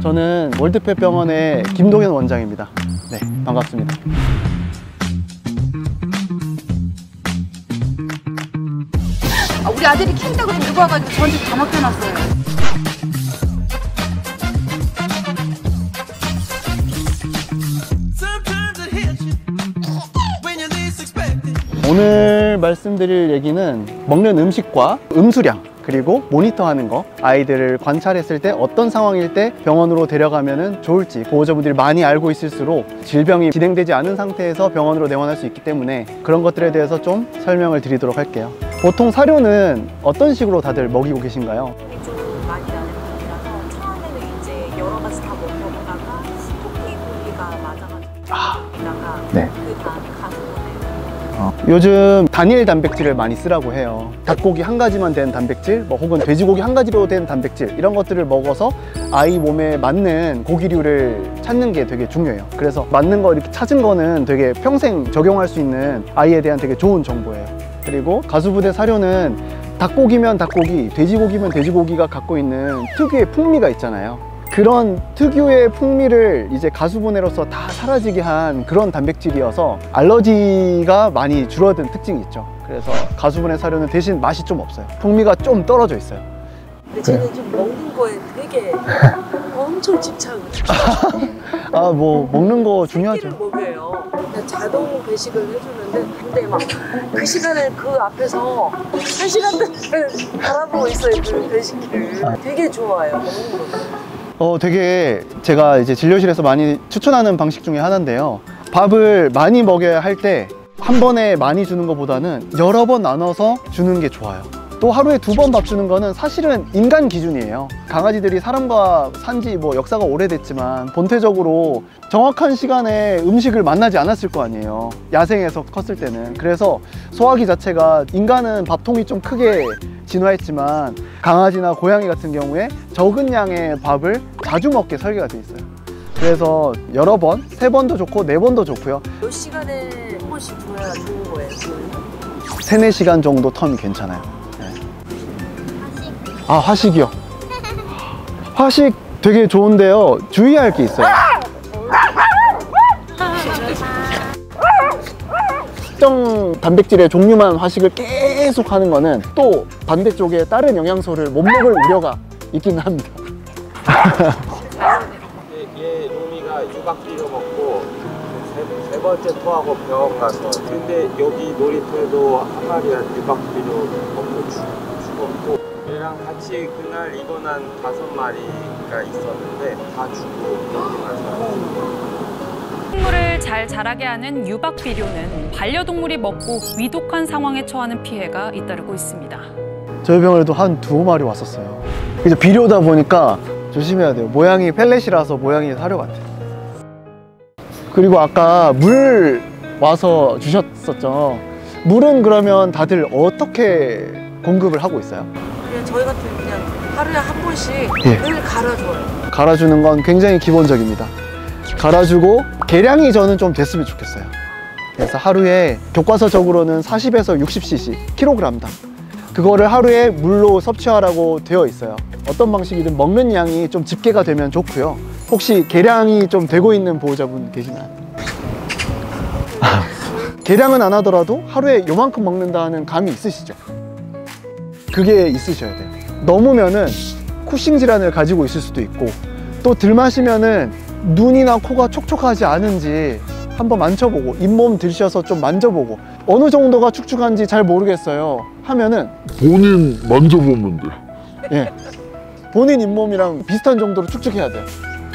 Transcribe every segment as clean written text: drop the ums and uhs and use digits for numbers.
저는 월드펫 병원의 김동현 원장입니다. 네, 반갑습니다. 우리 아들이 캔다고 들고 와가지고 저한테 다 맡겨놨어요. 오늘 말씀드릴 얘기는 먹는 음식과 음수량, 그리고 모니터하는 거, 아이들을 관찰했을 때 어떤 상황일 때 병원으로 데려가면 좋을지 보호자분들이 많이 알고 있을수록 질병이 진행되지 않은 상태에서 병원으로 내원할 수 있기 때문에 그런 것들에 대해서 좀 설명을 드리도록 할게요. 보통 사료는 어떤 식으로 다들 먹이고 계신가요? 좀 많이 나는 편이라서 처음에는 이제 여러 가지 다 먹여보다가 스토끼 고기가 맞아가지고 네. 그 다음에 가수분해요. 요즘 단일 단백질을 많이 쓰라고 해요. 닭고기 한 가지만 된 단백질, 혹은 돼지고기 한 가지로 된 단백질, 이런 것들을 먹어서 아이 몸에 맞는 고기류를 찾는 게 되게 중요해요. 그래서 맞는 거 이렇게 찾은 거는 되게 평생 적용할 수 있는 아이에 대한 되게 좋은 정보예요. 그리고 가수부대 사료는 닭고기면 닭고기, 돼지고기면 돼지고기가 갖고 있는 특유의 풍미가 있잖아요. 그런 특유의 풍미를 이제 가수분해로서 다 사라지게 한 그런 단백질이어서 알러지가 많이 줄어든 특징이 있죠. 그래서 가수분해 사료는 대신 맛이 좀 없어요. 풍미가 좀 떨어져 있어요. 근데 쟤는 좀 먹는 거에 되게 엄청 집착을 아, 뭐 먹는 거 중요하죠. 새끼를 먹여요. 그냥 자동 배식을 해주는데 근데 막 그 시간에 그 앞에서 1시간 동안 바라보고 있어요. 그 배식기를 되게 좋아요. 먹는 거. 되게 제가 이제 진료실에서 많이 추천하는 방식 중에 하나인데요. 밥을 많이 먹여야 할 때 한 번에 많이 주는 것보다는 여러 번 나눠서 주는 게 좋아요. 또 하루에 2번 밥 주는 거는 사실은 인간 기준이에요. 강아지들이 사람과 산지 뭐 역사가 오래됐지만 본태적으로 정확한 시간에 음식을 만나지 않았을 거 아니에요. 야생에서 컸을 때는. 그래서 소화기 자체가, 인간은 밥통이 좀 크게 진화했지만 강아지나 고양이 같은 경우에 적은 양의 밥을 자주 먹게 설계가 돼 있어요. 그래서 여러 번, 3번도 좋고 4번도 좋고요. 몇 시간에 한 번씩 줘야 좋은 거예요? 3, 4시간 정도 텀이 괜찮아요. 네. 아, 화식이요? 화식 되게 좋은데요. 주의할 게 있어요. 특정 단백질의 종류만 화식을 계속 하는 거는 또 반대쪽에 다른 영양소를 못 먹을 우려가 있긴 합니다. 얘 루미가 유박비료 먹고 세 번째 토하고 병원 가서, 근데 여기 놀이터에도 한 마리가 유박비료 먹고 죽었고, 얘랑 같이 그날 입원한 5마리가 있었는데 다 죽고 여기만 살았어요. 식물을 잘 자라게 하는 유박비료는 반려동물이 먹고 위독한 상황에 처하는 피해가 잇따르고 있습니다. 저희 병원에도 한 2마리 왔었어요. 이제 비료다 보니까 조심해야 돼요. 모양이 펠렛이라서 모양이 사료 같아요. 그리고 아까 물 와서 주셨었죠. 물은 그러면 다들 어떻게 공급을 하고 있어요? 그냥 저희 같은 그냥 하루에 한 번씩 예. 늘 갈아줘요. 갈아주는 건 굉장히 기본적입니다. 갈아주고 계량이 저는 좀 됐으면 좋겠어요. 그래서 하루에 교과서적으로는 40에서 60cc, 킬로그램당, 그거를 하루에 물로 섭취하라고 되어 있어요. 어떤 방식이든 먹는 양이 좀 집계가 되면 좋고요. 혹시 계량이 좀 되고 있는 보호자분 계시나요? 계량은 안 하더라도 하루에 요만큼 먹는다는 감이 있으시죠? 그게 있으셔야 돼요. 넘으면은 쿠싱 질환을 가지고 있을 수도 있고, 또 들 마시면은 눈이나 코가 촉촉하지 않은지 한번 만져보고, 잇몸 들셔서 좀 만져보고, 어느 정도가 축축한지 잘 모르겠어요 하면은 본인 만져보면 돼. 예, 본인 잇몸이랑 비슷한 정도로 축축해야 돼요.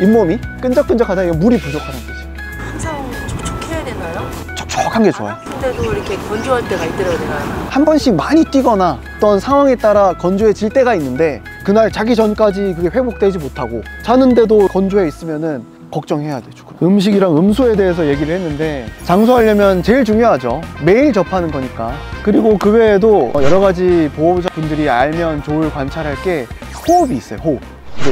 잇몸이 끈적끈적하다, 이거 물이 부족하다는 뜻이에요. 항상 촉촉해야 되나요? 촉촉한 게 좋아요. 근데도 이렇게 건조할 때가 있더라고요. 내가. 한 번씩 많이 뛰거나 어떤 상황에 따라 건조해질 때가 있는데, 그날 자기 전까지 그게 회복되지 못하고 자는데도 건조해 있으면은 걱정해야 되죠. 음식이랑 음수에 대해서 얘기를 했는데, 장수하려면 제일 중요하죠. 매일 접하는 거니까. 그리고 그 외에도 여러 가지 보호자분들이 알면 좋을 관찰할 게 호흡이 있어요. 호흡.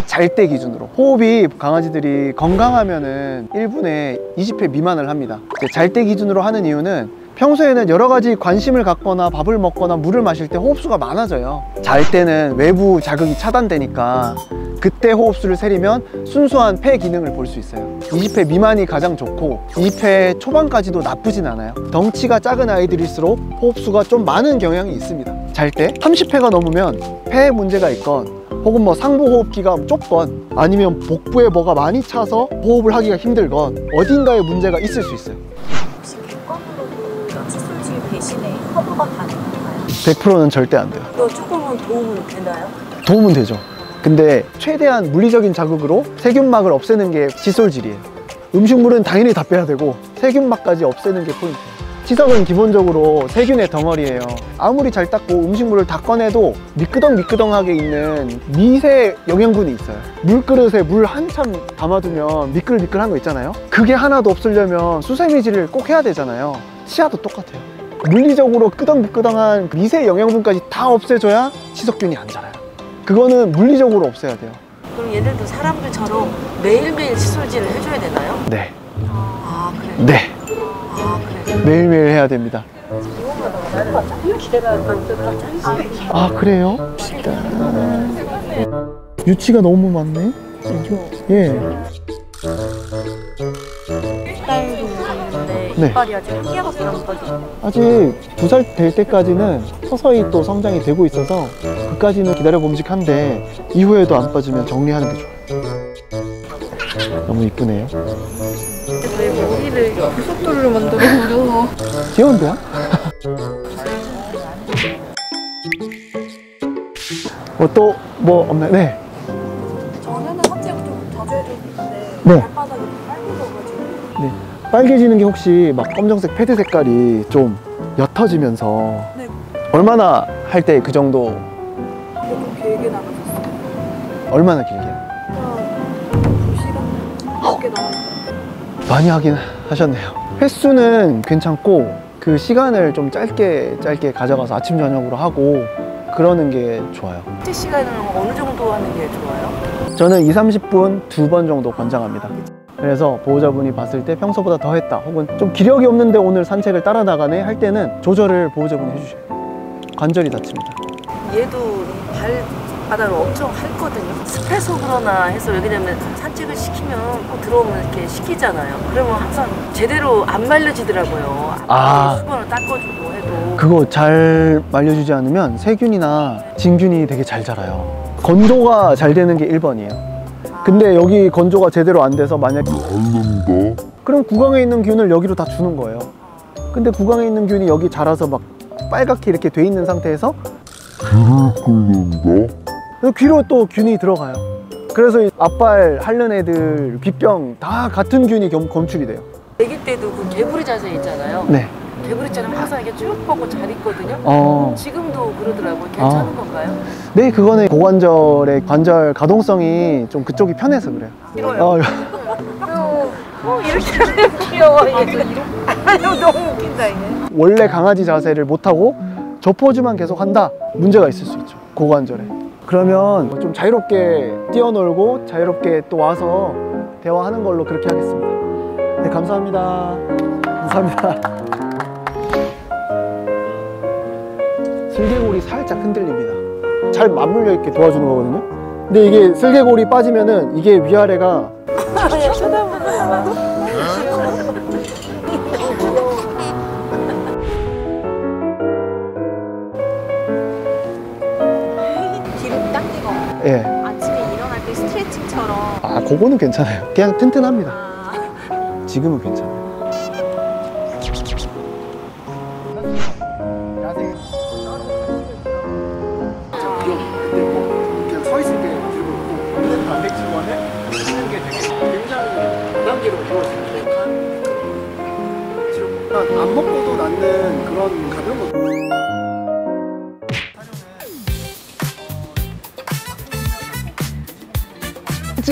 잘 때 기준으로 호흡이, 강아지들이 건강하면은 1분에 20회 미만을 합니다. 잘 때 기준으로 하는 이유는 평소에는 여러 가지 관심을 갖거나 밥을 먹거나 물을 마실 때 호흡수가 많아져요. 잘 때는 외부 자극이 차단되니까 그때 호흡수를 세리면 순수한 폐 기능을 볼 수 있어요. 20회 미만이 가장 좋고 20회 초반까지도 나쁘진 않아요. 덩치가 작은 아이들일수록 호흡수가 좀 많은 경향이 있습니다. 잘 때 30회가 넘으면 폐에 문제가 있건 혹은 뭐 상부호흡기가 좁건 아니면 복부에 뭐가 많이 차서 호흡을 하기가 힘들건 어딘가에 문제가 있을 수 있어요. 혹시 객관으로도 칫솔질 대신에 커버가 가능한가요? 100%는 절대 안 돼요. 또 조금은 도움은 되나요? 도움은 되죠. 근데 최대한 물리적인 자극으로 세균막을 없애는 게 칫솔질이에요. 음식물은 당연히 다 빼야 되고 세균막까지 없애는 게 포인트예요. 치석은 기본적으로 세균의 덩어리예요. 아무리 잘 닦고 음식물을 다 꺼내도 미끄덩미끄덩하게 있는 미세 영양분이 있어요. 물그릇에 물 한참 담아두면 미끌미끌한 거 있잖아요. 그게 하나도 없으려면 수세미질을 꼭 해야 되잖아요. 치아도 똑같아요. 물리적으로 끄덩미끄덩한 미세 영양분까지 다 없애줘야 치석균이 안 자라요. 그거는 물리적으로 없애야 돼요. 그럼 얘들도 사람들처럼 매일매일 칫솔질을 해줘야 되나요? 네. 아 그래요? 네. 아 그래요? 매일매일 해야 됩니다. 아 그래요? 유치가 너무 많네. 예. 달 정도 됐는데 네. 이빨이 아직 한 개밖에 안 빠져. 아직 2살 될 때까지는 서서히 또 성장이 되고 있어서 그까지는 기다려 봄직한데 이후에도 안 빠지면 정리하는 게 좋아요. 너무 이쁘네요. 왜 머리를 고속도로를 만들어버려서. 귀여운데요? 또 뭐 없나요? 네. 전에는 산책을 좀 자주 해줬는데 네. 발바닥이 빨개져가지고. 네. 빨개지는 게 혹시 막 검정색 패드 색깔이 좀 옅어지면서 네. 얼마나 할 때 그 정도? 좀 길게 나가셨어요. 얼마나 길게요? 한 2시간 넘게 나갔는데. 많이 하긴 하셨네요. 횟수는 괜찮고 그 시간을 좀 짧게 가져가서 아침 저녁으로 하고 그러는 게 좋아요. 산책 시간은 어느 정도 하는 게 좋아요? 저는 20-30분 2번 정도 권장합니다. 그래서 보호자분이 봤을 때 평소보다 더 했다 혹은 좀 기력이 없는데 오늘 산책을 따라 나가네 할 때는 조절을 보호자분이 해주셔요. 관절이 다칩니다. 얘도 이 발바닥을 엄청 핥거든요. 습해서 그러나 해서 왜냐면 산책을 시키면 들어오면 이렇게 시키잖아요. 그러면 항상 제대로 안 말려지더라고요. 아. 수건을 닦아주고 해도. 그거 잘 말려주지 않으면 세균이나 진균이 되게 잘 자라요. 건조가 잘 되는 게 1번이에요. 근데 여기 건조가 제대로 안 돼서 만약에 앓는다. 그럼 구강에 있는 균을 여기로 다 주는 거예요. 근데 구강에 있는 균이 여기 자라서 막 빨갛게 이렇게 돼 있는 상태에서 귀를 끓는다. 귀로 또 균이 들어가요. 그래서 이 앞발 핥는 애들 귓병 다 같은 균이 검출이 돼요. 아기 때도 그 개구리 자세 있잖아요. 네. 개구리처럼 항상 이렇게 쭉 뻗고 잘 있거든요. 지금도 그러더라고요. 괜찮은 건가요? 네, 그거는 고관절의 관절 가동성이 좀 그쪽이 편해서 그래요. 싫어요. 이렇게 하면 귀여워. 얘가. 너무 웃긴다 이게. 원래 강아지 자세를 못하고 저 포즈만 계속 한다? 문제가 있을 수 있죠. 고관절에. 그러면 좀 자유롭게 뛰어놀고 자유롭게 또 와서 대화하는 걸로 그렇게 하겠습니다. 네, 감사합니다. 감사합니다. 슬개골이 살짝 흔들립니다. 잘 맞물려 있게 도와주는 거거든요. 근데 이게 슬개골이 빠지면은 이게 위아래가 뒤로 당기고 예. 아침에 일어날 때 스트레칭처럼. 아, 그거는 괜찮아요. 그냥 튼튼합니다. 아. 지금은 괜찮아요. 서 있을 때 들고 단백질원을 하는 게 되게 굉장히 부담스러운 거였어요. 안 먹고도 낫는 그런 가벼운 거. 그치?